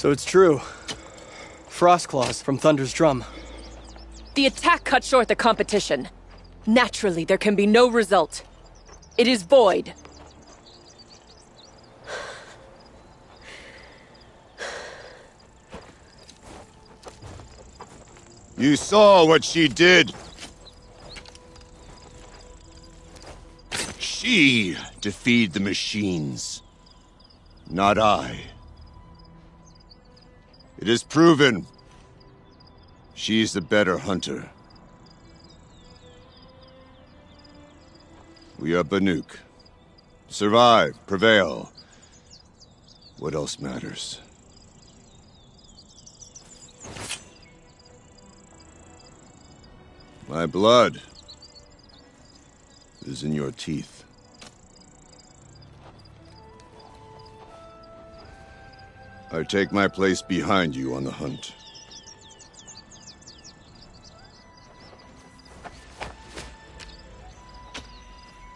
So it's true. Frost Claws from Thunder's drum. The attack cut short the competition. Naturally, there can be no result. It is void. You saw what she did. She defeated the machines, not I. It is proven. She's the better hunter. We are Banuk. Survive, prevail. What else matters? My blood is in your teeth. I take my place behind you on the hunt.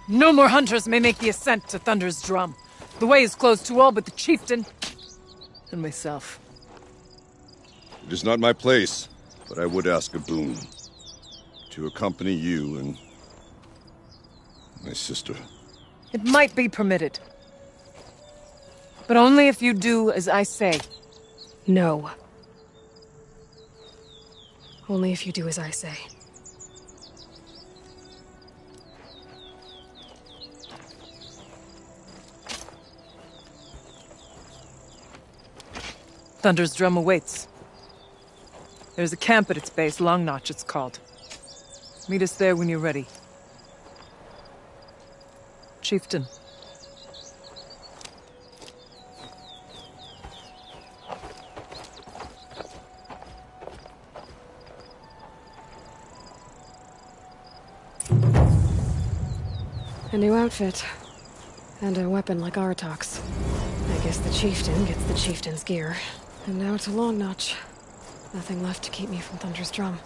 No more hunters may make the ascent to Thunder's drum. The way is closed to all but the chieftain and myself. It is not my place, but I would ask a boon. To accompany you and my sister. It might be permitted. But only if you do as I say. No. Only if you do as I say. Thunder's drum awaits. There's a camp at its base, Long Notch it's called. Meet us there when you're ready. Chieftain. A new outfit. And a weapon like Artok's. I guess the chieftain gets the chieftain's gear. And now to Long Notch. Nothing left to keep me from Thunder's drum.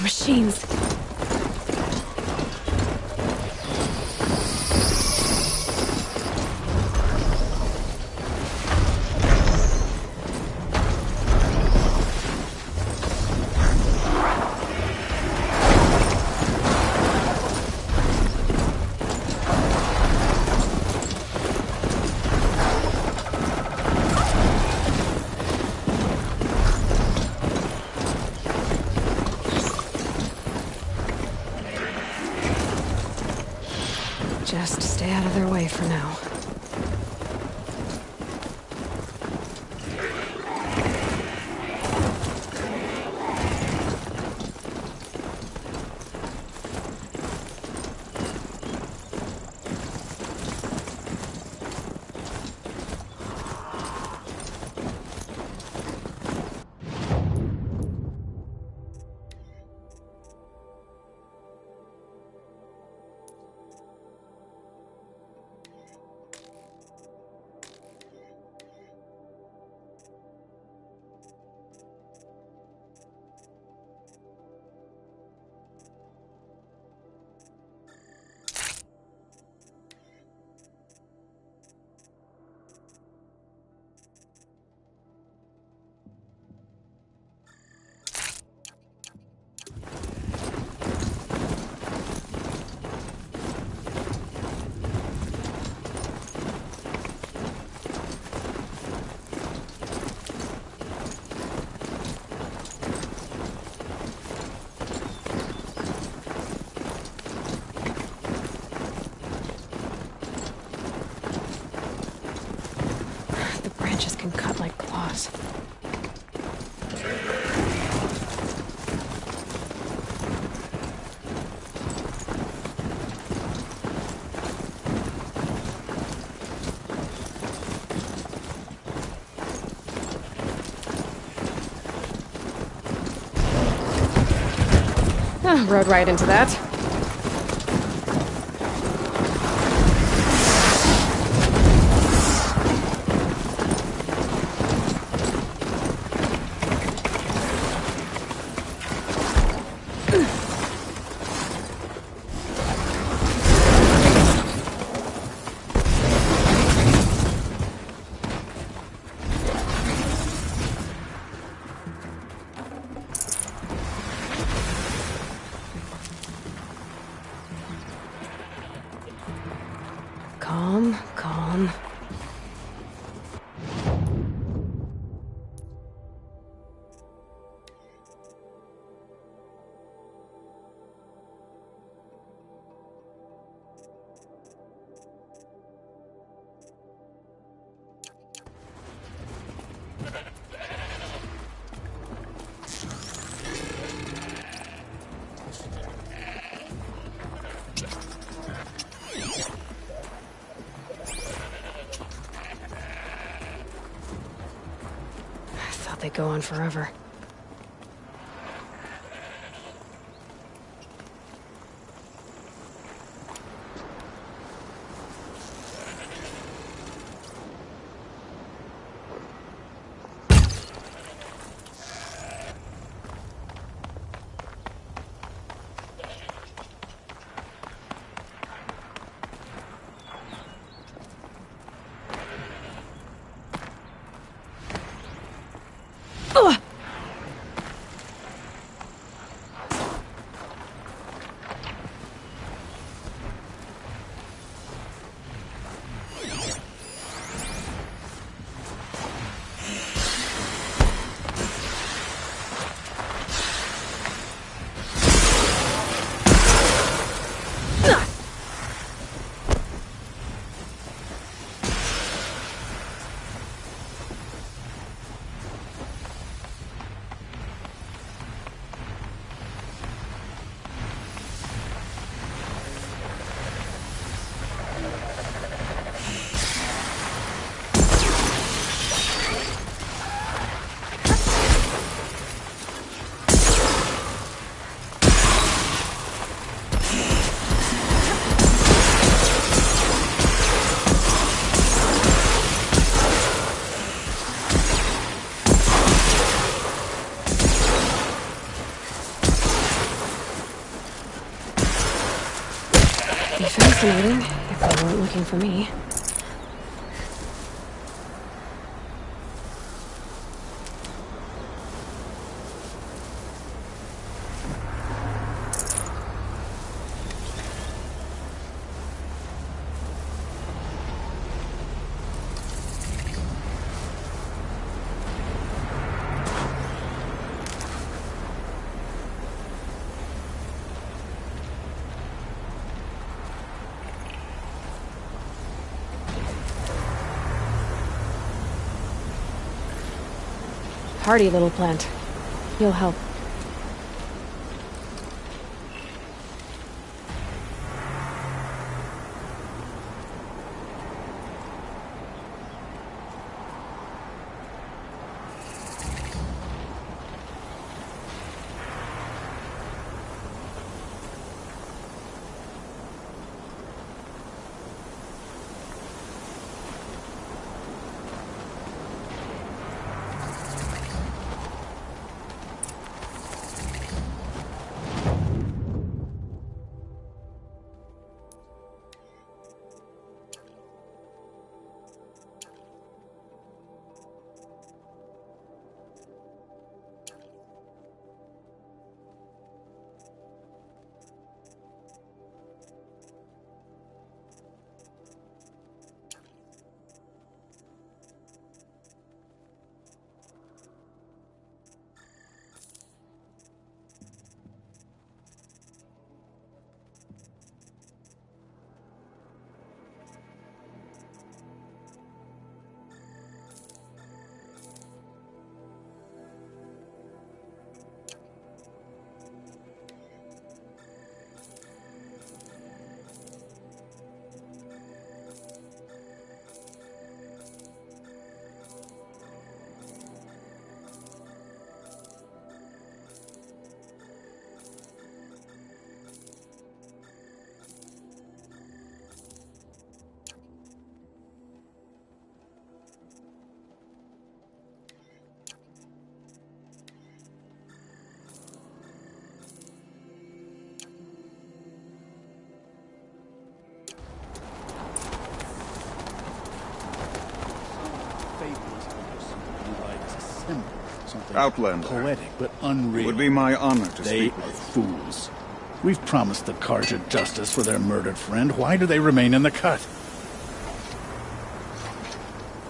Machines. Just stay out of their way for now. Branches can cut like claws. Rode right into that. Calm, calm. They go on forever. Be fascinating if they weren't looking for me. Hardy little plant. You'll help. Outlander. Poetic, but unreal. It would be my honor to They speak are with fools. We've promised the Carja justice for their murdered friend. Why do they remain in the cut?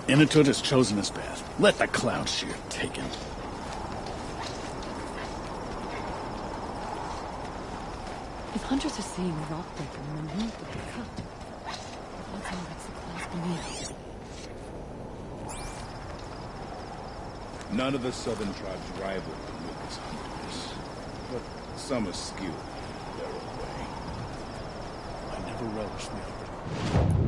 Inatut has chosen his path. Let the cloud shear take him. If hunters are seeing a rockbreaker and then moved with the cut, that's all that supplies beneath. None of the southern tribes rival the Lucas hunters, but some are skilled their own way. I never relished the opportunity.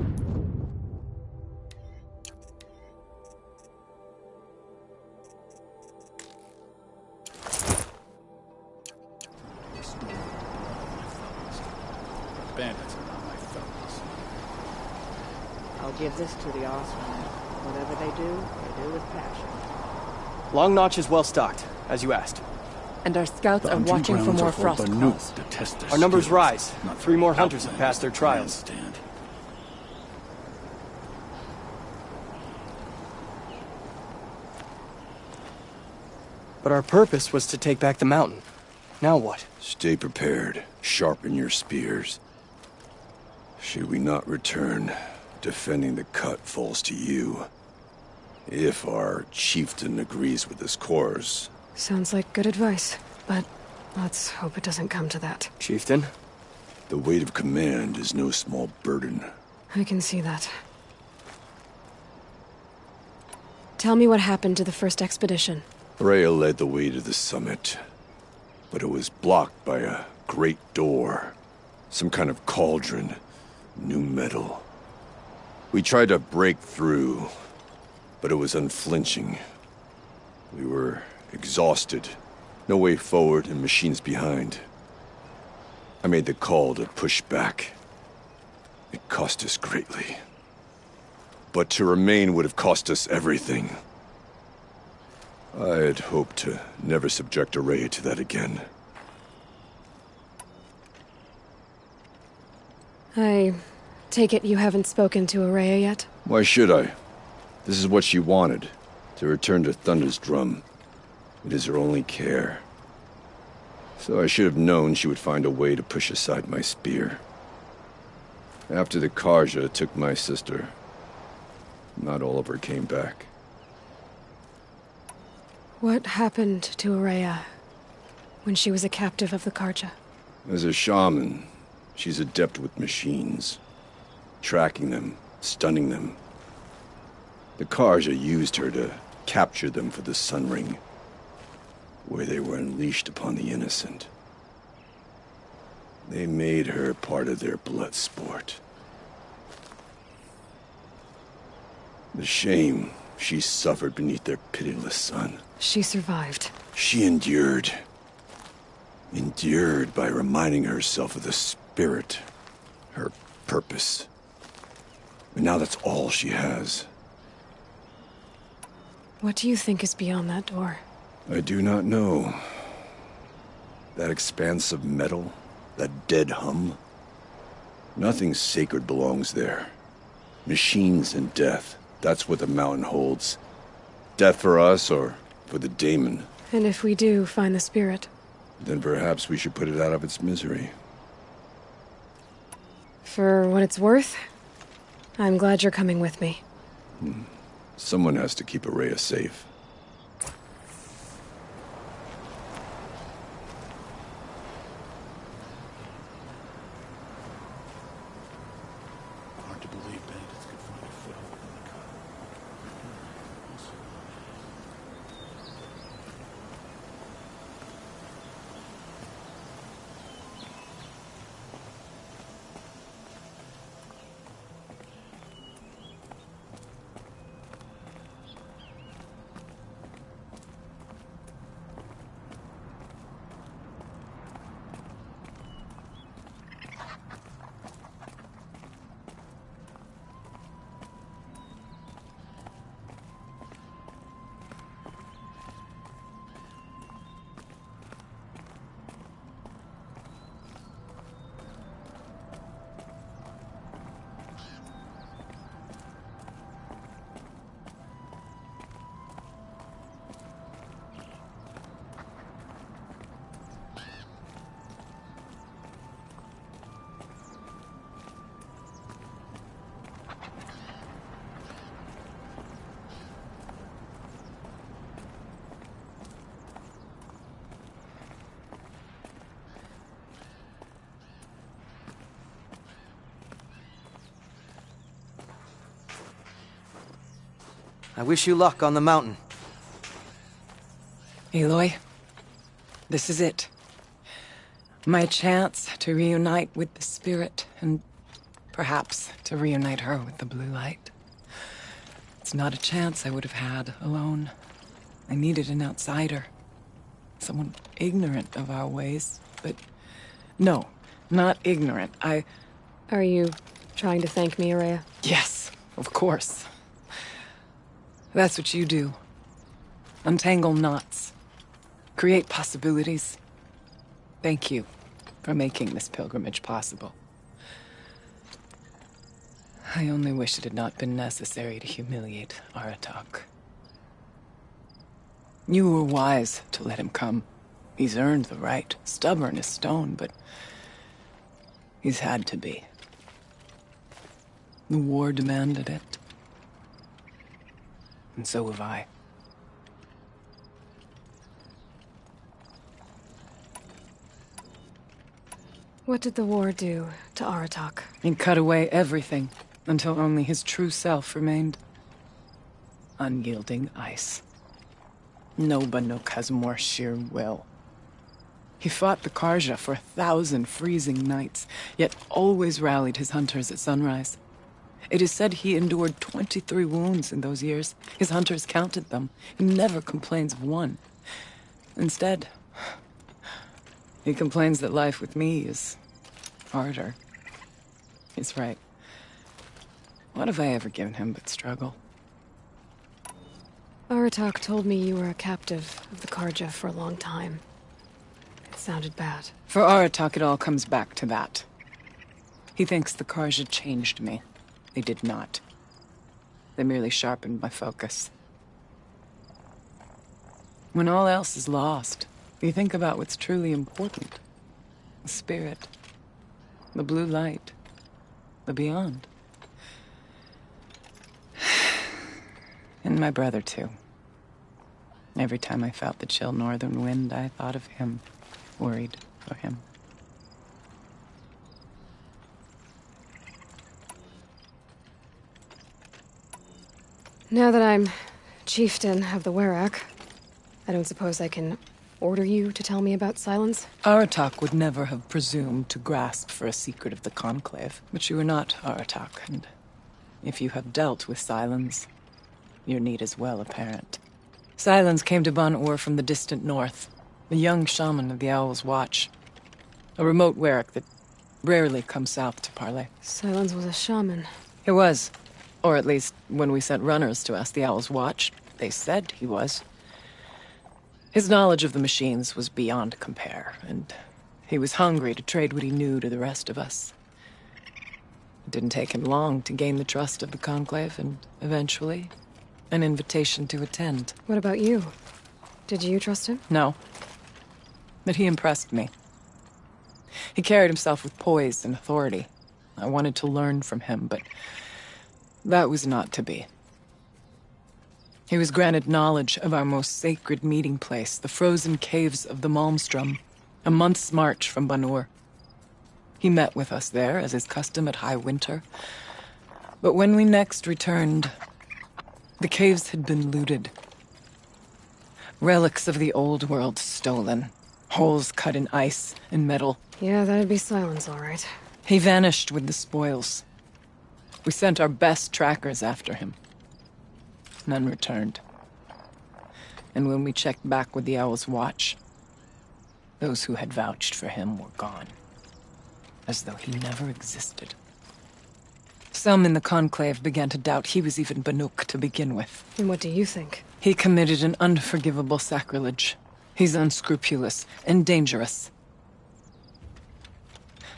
Bandits are not my fellows. I'll give this to the Osman. Whatever they do with passion. Long Notch is well stocked, as you asked. And our scouts The are hunting watching for grounds more are for frost Banuk claws. to test their Our numbers skills, rise. not 3 more for hunters have outlanders passed their to trials. stand. But our purpose was to take back the mountain. Now what? Stay prepared. Sharpen your spears. Should we not return, defending the cut falls to you. If our chieftain agrees with this course. Sounds like good advice, but let's hope it doesn't come to that. Chieftain? The weight of command is no small burden. I can see that. Tell me what happened to the first expedition. Rhea led the way to the summit, but it was blocked by a great door. Some kind of cauldron, new metal. We tried to break through, but it was unflinching. We were exhausted, no way forward and machines behind. I made the call to push back. It cost us greatly. But to remain would have cost us everything. I had hoped to never subject Araya to that again. I take it you haven't spoken to Araya yet? Why should I? This is what she wanted, to return to Thunder's Drum. It is her only care. So I should have known she would find a way to push aside my spear. After the Karja took my sister, not all of her came back. What happened to Araya when she was a captive of the Karja? As a shaman, she's adept with machines. Tracking them, stunning them. The Karja used her to capture them for the Sun Ring, where they were unleashed upon the innocent. They made her part of their blood sport. The shame she suffered beneath their pitiless sun. She survived. She endured. Endured by reminding herself of the spirit, her purpose. And now that's all she has. What do you think is beyond that door? I do not know. That expanse of metal, that dead hum. Nothing sacred belongs there. Machines and death, that's what the mountain holds. Death for us or for the daemon. And if we do find the spirit? Then perhaps we should put it out of its misery. For what it's worth, I'm glad you're coming with me. Someone has to keep Araya safe. Hard to believe bandits could find a foothold in the cut. I wish you luck on the mountain. Aloy, this is it. My chance to reunite with the spirit, and perhaps to reunite her with the blue light. It's not a chance I would have had alone. I needed an outsider. Someone ignorant of our ways, but no, not ignorant. Are you trying to thank me, Araya? Yes, of course. That's what you do. Untangle knots. Create possibilities. Thank you for making this pilgrimage possible. I only wish it had not been necessary to humiliate Aratak. You were wise to let him come. He's earned the right. Stubborn as stone, but he's had to be. The war demanded it. And so have I. What did the war do to Aratak? It cut away everything, until only his true self remained. Unyielding ice. No Banuk has more sheer will. He fought the Karja for 1,000 freezing nights, yet always rallied his hunters at sunrise. It is said he endured 23 wounds in those years. His hunters counted them. He never complains of one. Instead, he complains that life with me is harder. He's right. What have I ever given him but struggle? Aratak told me you were a captive of the Karja for a long time. It sounded bad. For Aratak, it all comes back to that. He thinks the Karja changed me. They did not. They merely sharpened my focus. When all else is lost, you think about what's truly important. The spirit. The blue light. The beyond. And my brother, too. Every time I felt the chill northern wind, I thought of him. Worried for him. Now that I'm chieftain of the Werak, I don't suppose I can order you to tell me about Silence? Aratak would never have presumed to grasp for a secret of the Conclave. But you are not Aratak, and if you have dealt with Silence, your need is well apparent. Silence came to Ban-Ur from the distant north, a young shaman of the Owl's Watch. A remote Werak that rarely comes south to parley. Silence was a shaman. He was. Or at least, when we sent runners to ask the Owl's Watch, they said he was. His knowledge of the machines was beyond compare, and he was hungry to trade what he knew to the rest of us. It didn't take him long to gain the trust of the Conclave, and eventually, an invitation to attend. What about you? Did you trust him? No. But he impressed me. He carried himself with poise and authority. I wanted to learn from him, but that was not to be. He was granted knowledge of our most sacred meeting place, the frozen caves of the Malmstrom, a month's march from Ban-Ur. He met with us there, as is custom at high winter. But when we next returned, the caves had been looted. Relics of the old world stolen. Holes cut in ice and metal. Yeah, that'd be Silence, all right. He vanished with the spoils. We sent our best trackers after him. None returned. And when we checked back with the Owl's Watch, those who had vouched for him were gone. As though he never existed. Some in the Conclave began to doubt he was even Banuk to begin with. And what do you think? He committed an unforgivable sacrilege. He's unscrupulous and dangerous.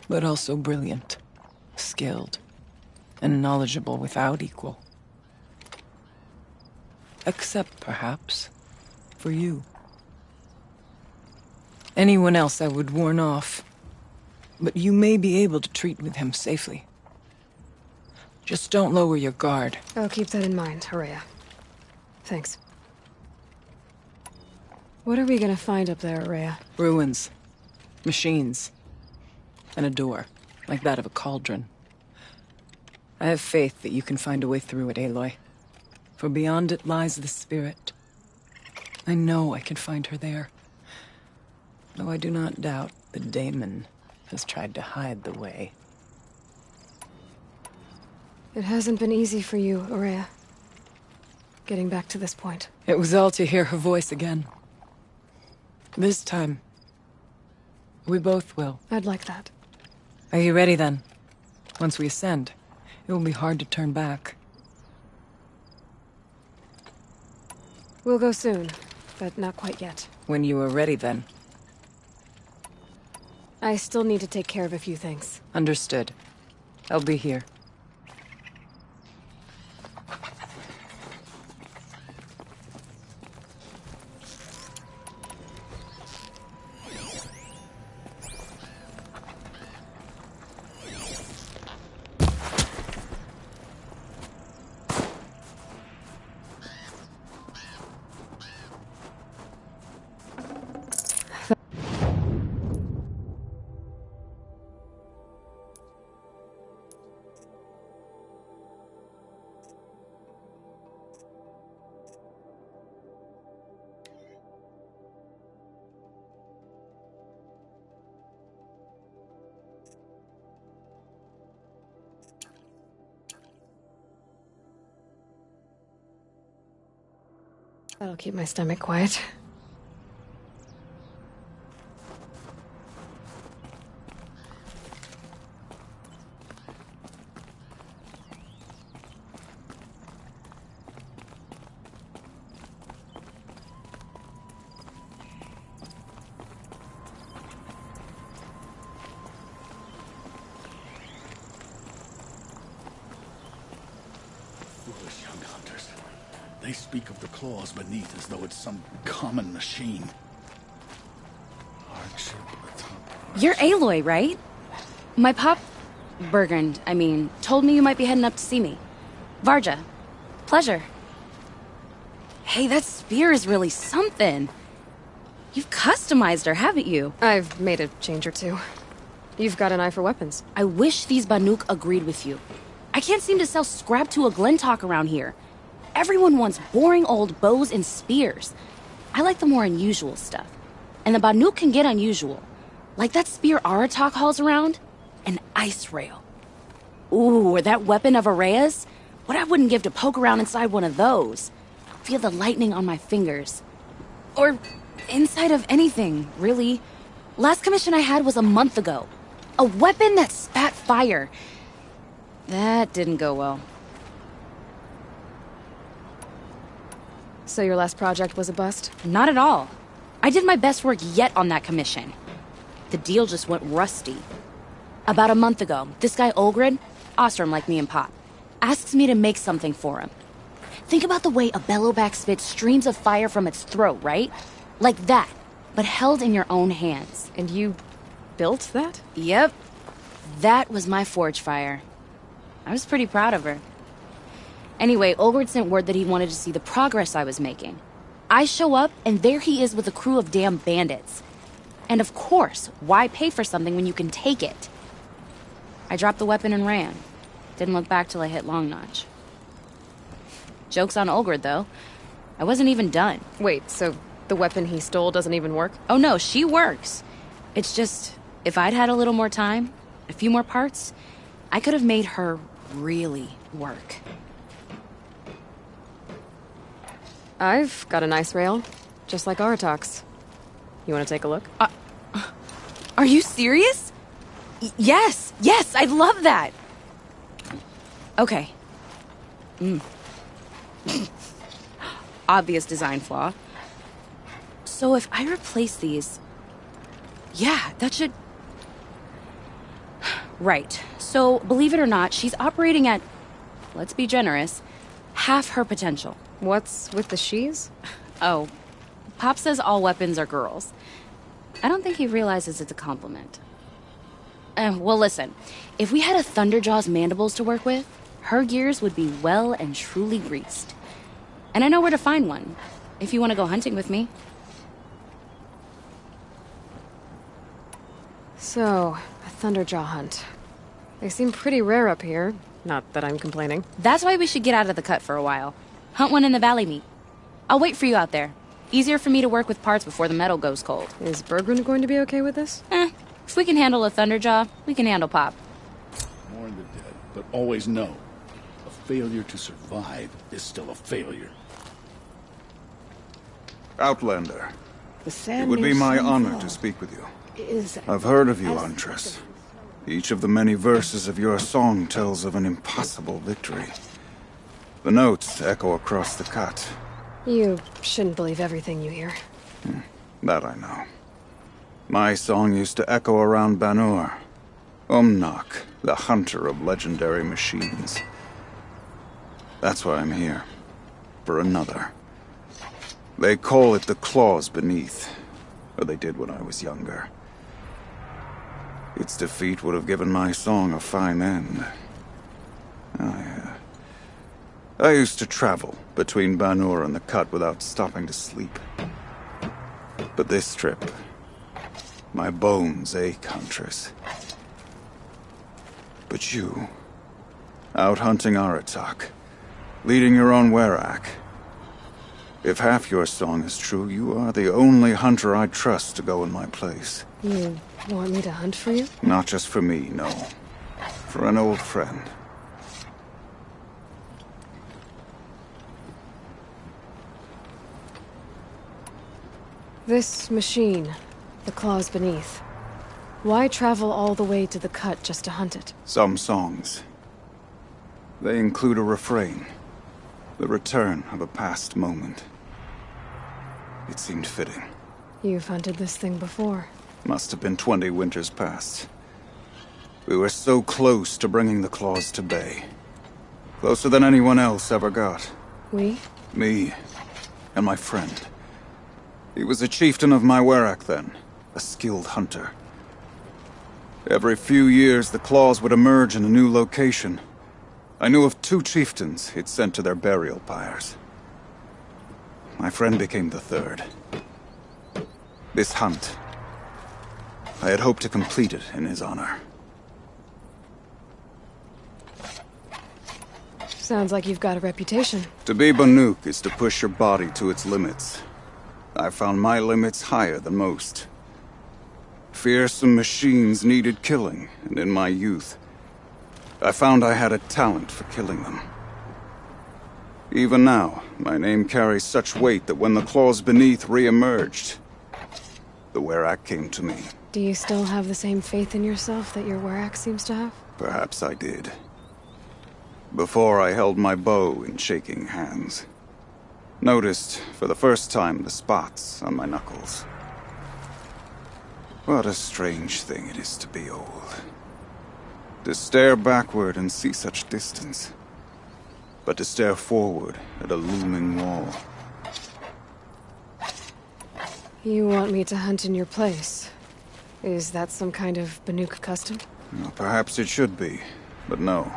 But also brilliant, skilled, and knowledgeable without equal. Except, perhaps, for you. Anyone else I would warn off. But you may be able to treat with him safely. Just don't lower your guard. I'll keep that in mind, Horea. Thanks. What are we gonna find up there, Horea? Ruins. Machines. And a door, like that of a cauldron. I have faith that you can find a way through it, Aloy. For beyond it lies the spirit. I know I can find her there. Though I do not doubt the daemon has tried to hide the way. It hasn't been easy for you, Horea. Getting back to this point. It was all to hear her voice again. This time, we both will. I'd like that. Are you ready then? Once we ascend, it will be hard to turn back. We'll go soon, but not quite yet. When you are ready then. I still need to take care of a few things. Understood. I'll be here. That'll keep my stomach quiet. They speak of the claws beneath as though it's some common machine. Hardship atop You're Aloy, right? My pop... Bergund, I mean, told me you might be heading up to see me. Varja. Pleasure. Hey, that spear is really something. You've customized her, haven't you? I've made a change or two. You've got an eye for weapons. I wish these Banuk agreed with you. I can't seem to sell scrap to a Glentalk around here. Everyone wants boring old bows and spears. I like the more unusual stuff. And the Banuk can get unusual. Like that spear Aratak hauls around. An ice rail. Ooh, or that weapon of Araya's? What I wouldn't give to poke around inside one of those. Feel the lightning on my fingers. Or inside of anything, really. Last commission I had was a month ago. A weapon that spat fire. That didn't go well. So your last project was a bust? Not at all. I did my best work yet on that commission. The deal just went rusty. About a month ago, this guy Olgrid, Ostrom like me and Pop, asks me to make something for him. Think about the way a bellowback spits streams of fire from its throat, right? Like that, but held in your own hands. And you built that? Yep. That was my forge fire. I was pretty proud of her. Anyway, Olgrid sent word that he wanted to see the progress I was making. I show up, and there he is with a crew of damn bandits. And of course, why pay for something when you can take it? I dropped the weapon and ran. Didn't look back till I hit Long Notch. Joke's on Olgrid, though. I wasn't even done. Wait, so the weapon he stole doesn't even work? Oh no, she works. It's just, if I'd had a little more time, a few more parts, I could have made her really work. I've got a nice rail, just like Aratak's. You want to take a look? Are you serious? Yes, I'd love that. Okay. Obvious design flaw. So if I replace these... Yeah, that should... Right. So, believe it or not, she's operating at, let's be generous, half her potential. What's with the she's? Oh, Pop says all weapons are girls. I don't think he realizes it's a compliment. Well, listen. If we had a Thunderjaw's mandibles to work with, her gears would be well and truly greased. And I know where to find one, if you want to go hunting with me. So, a Thunderjaw hunt. They seem pretty rare up here. Not that I'm complaining. That's why we should get out of the cut for a while. Hunt one in the valley meet. I'll wait for you out there. Easier for me to work with parts before the metal goes cold. Is Bergund going to be okay with this? If we can handle a Thunderjaw, we can handle Pop. Mourn the dead, but always know, a failure to survive is still a failure. Outlander, The sand it would be near my honor Sunfall to speak with you. is I've heard of you, Huntress. Each of the many verses of your song tells of an impossible victory. The notes echo across the cut. You shouldn't believe everything you hear. That I know. My song used to echo around Banur. Umnak, the hunter of legendary machines. That's why I'm here. For another. They call it the claws beneath. Or they did when I was younger. Its defeat would have given my song a fine end. I used to travel between Banur and the Cut without stopping to sleep. But this trip, my bones ache, Huntress. But you, out hunting Aratak, leading your own Werak. If half your song is true, you are the only hunter I trust to go in my place. You want me to hunt for you? Not just for me, no. For an old friend. This machine, the claws beneath. Why travel all the way to the Cut just to hunt it? Some songs. They include a refrain. The return of a past moment. It seemed fitting. You've hunted this thing before. Must have been 20 winters past. We were so close to bringing the claws to bay. Closer than anyone else ever got. We? Me and my friend. He was a chieftain of my Werak then, a skilled hunter. Every few years, the claws would emerge in a new location. I knew of 2 chieftains he'd sent to their burial pyres. My friend became the 3rd. This hunt, I had hoped to complete it in his honor. Sounds like you've got a reputation. To be Banuk is to push your body to its limits. I found my limits higher than most. Fearsome machines needed killing, and in my youth, I found I had a talent for killing them. Even now, my name carries such weight that when the claws beneath re-emerged, the Werak came to me. Do you still have the same faith in yourself that your Werak seems to have? Perhaps I did. Before I held my bow in shaking hands. Noticed, for the first time, the spots on my knuckles. What a strange thing it is to be old. To stare backward and see such distance. But to stare forward at a looming wall. You want me to hunt in your place? Is that some kind of Banuk custom? Well, perhaps it should be, but no.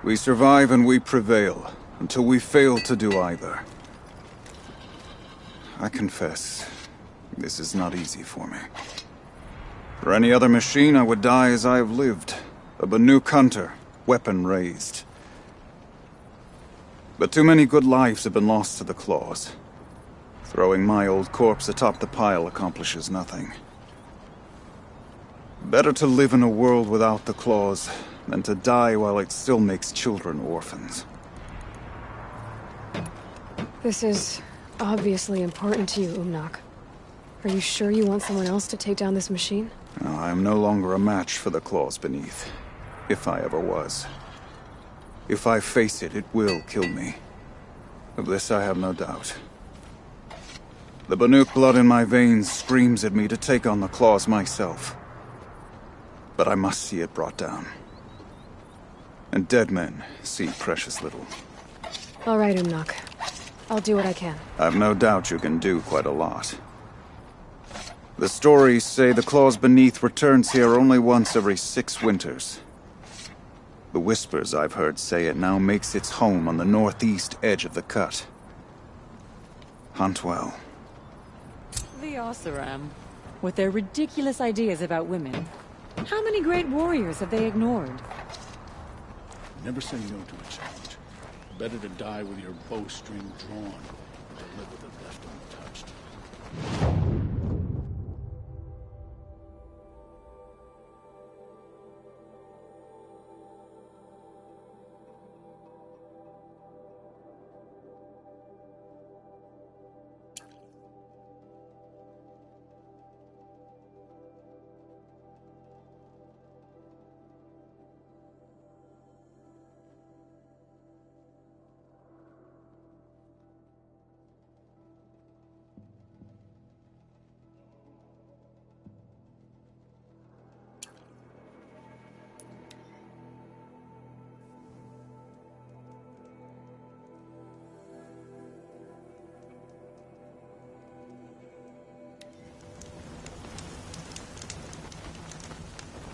We survive and we prevail, until we fail to do either. I confess, this is not easy for me. For any other machine, I would die as I have lived. A Banuk hunter, weapon raised. But too many good lives have been lost to the claws. Throwing my old corpse atop the pile accomplishes nothing. Better to live in a world without the claws than to die while it still makes children orphans. This is obviously important to you, Umnak. Are you sure you want someone else to take down this machine? No, I am no longer a match for the claws beneath. If I ever was. If I face it, it will kill me. Of this I have no doubt. The Banuk blood in my veins screams at me to take on the claws myself. But I must see it brought down. And dead men see precious little. All right, Umnak. I'll do what I can. I've no doubt you can do quite a lot. The stories say the claws beneath returns here only once every 6 winters. The whispers I've heard say it now makes its home on the northeast edge of the cut. Hunt well. The Oseram, with their ridiculous ideas about women. How many great warriors have they ignored? Never say no to a challenge. Better to die with your bowstring drawn than to live with it left untouched.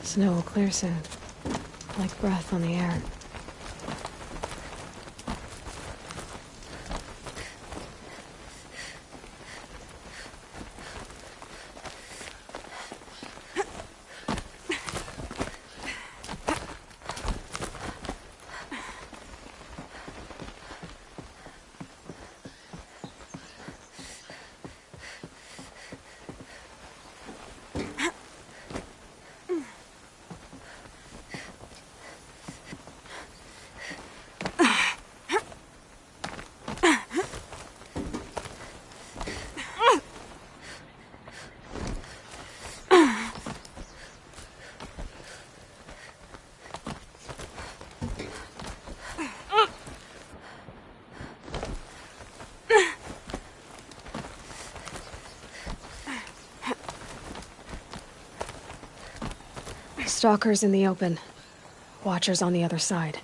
Snow will clear soon. Like breath on the air. Stalkers in the open. Watchers on the other side.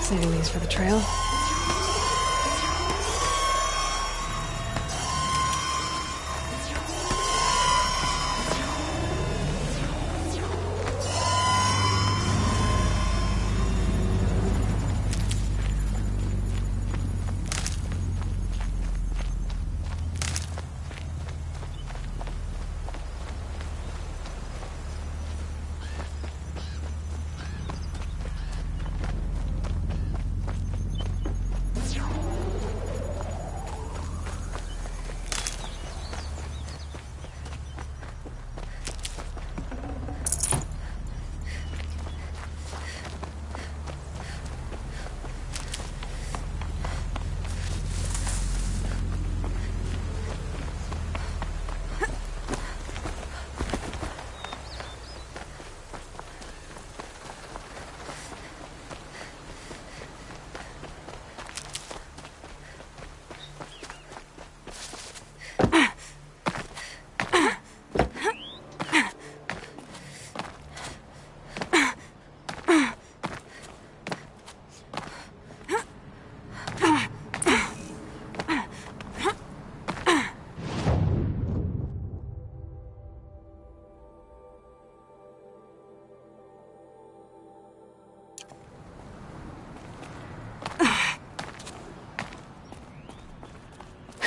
Saving these for the trail.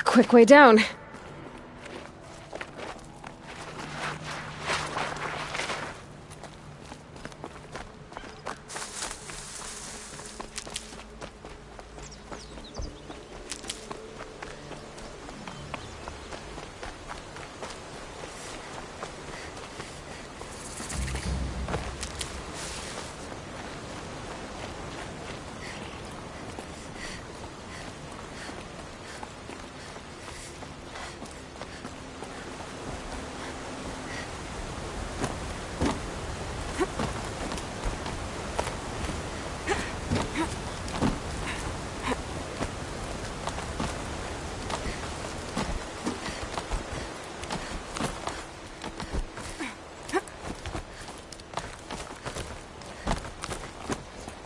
Quick way down.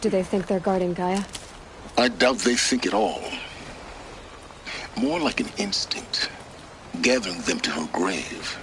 Do they think they're guarding Gaia? I doubt they think at all. More like an instinct, gathering them to her grave.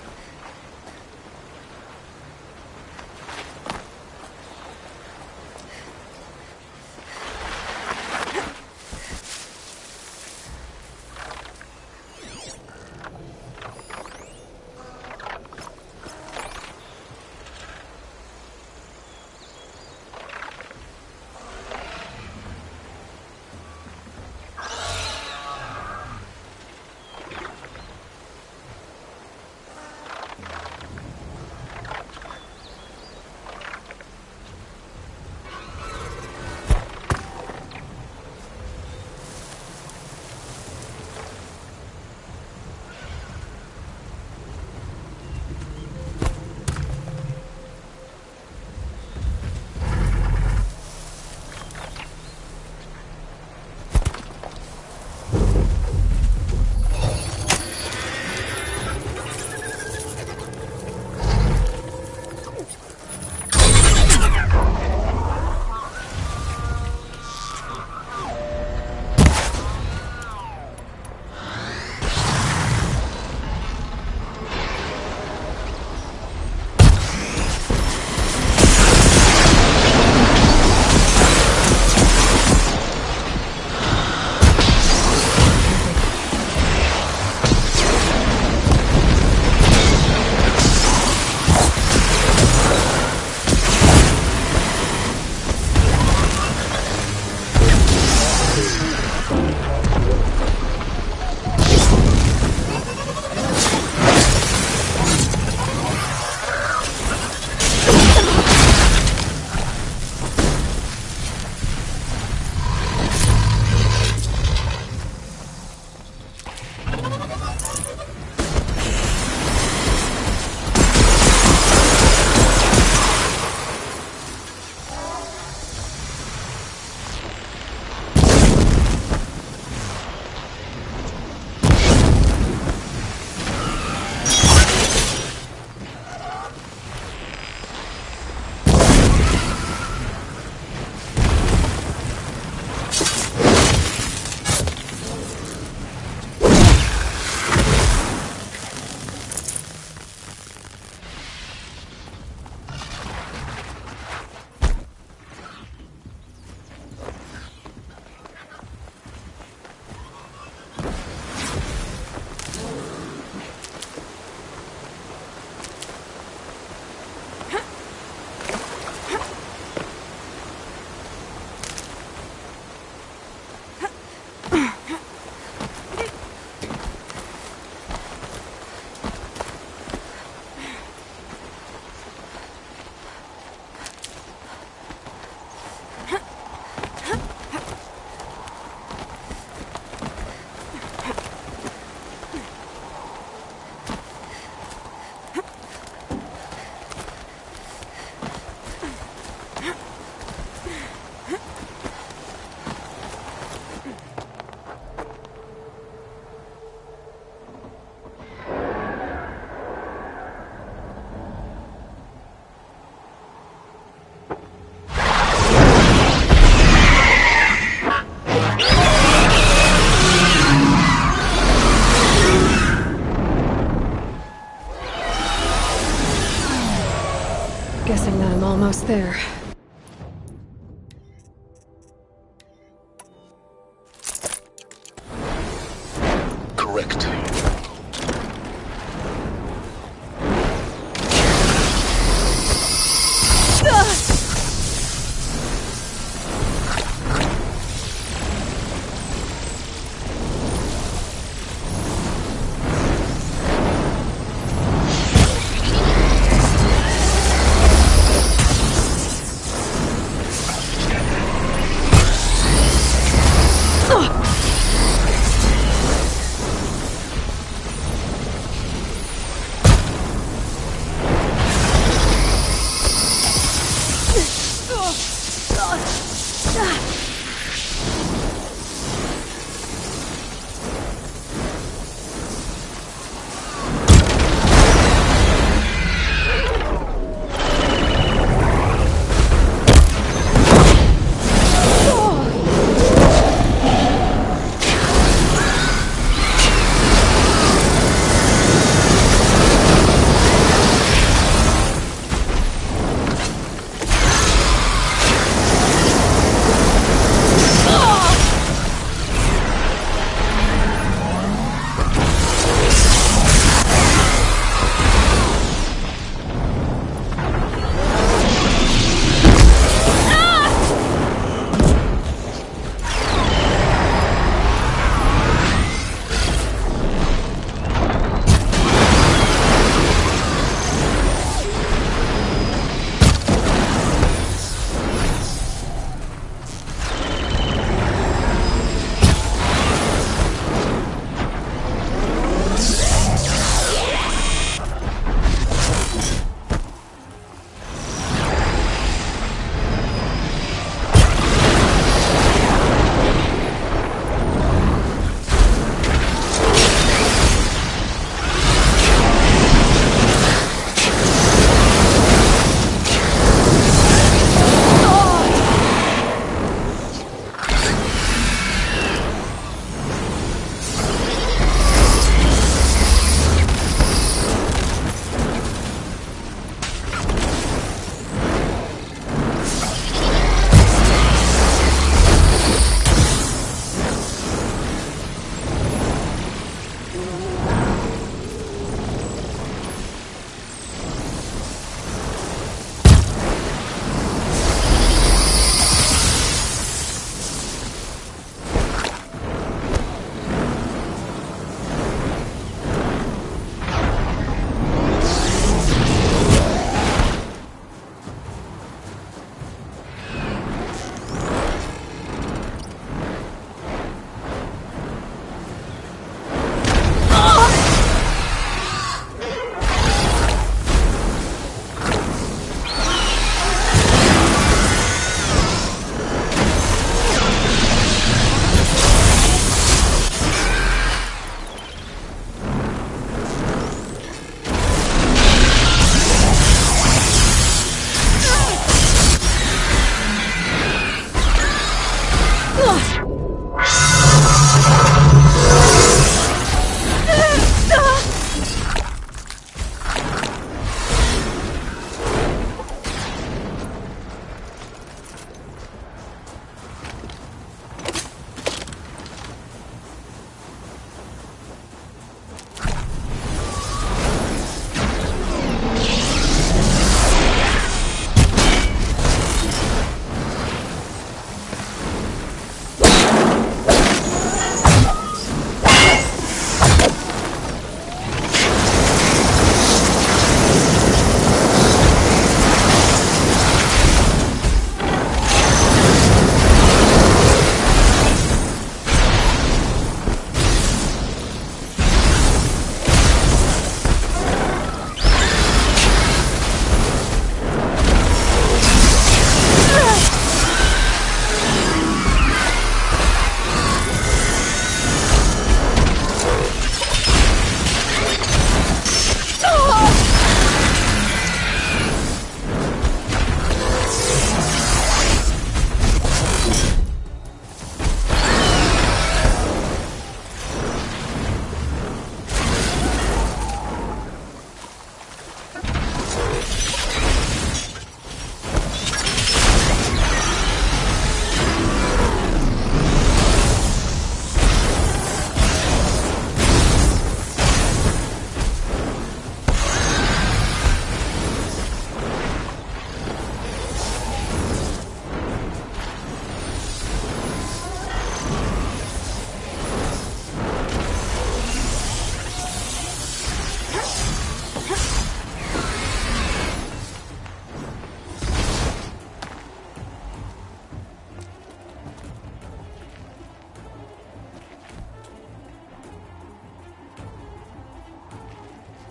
Almost there. Correct.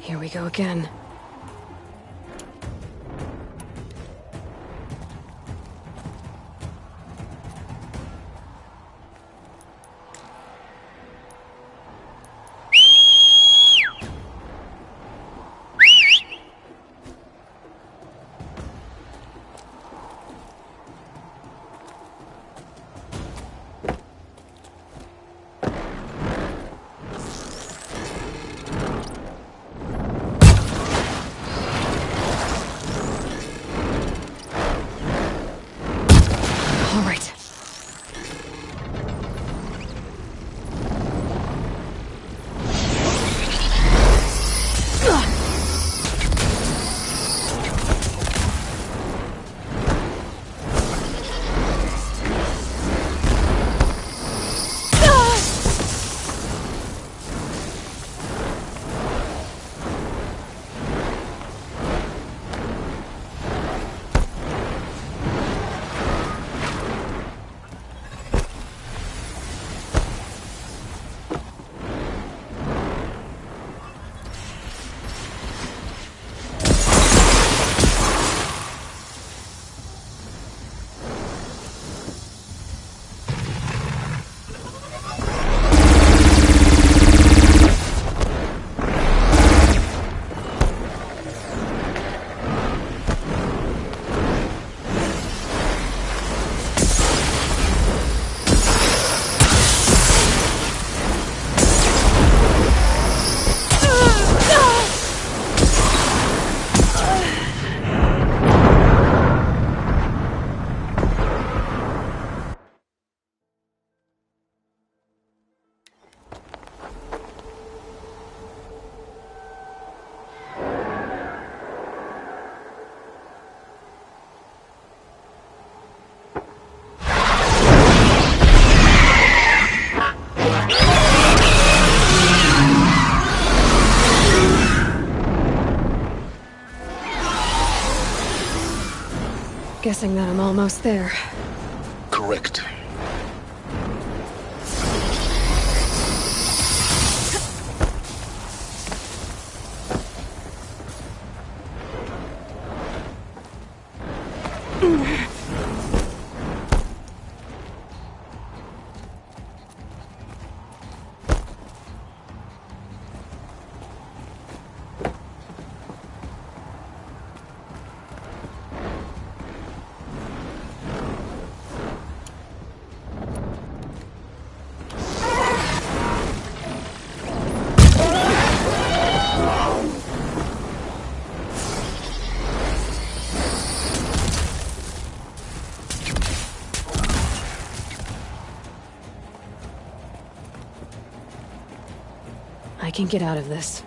Here we go again. All right. Guessing that I'm almost there. Correct. I can get out of this.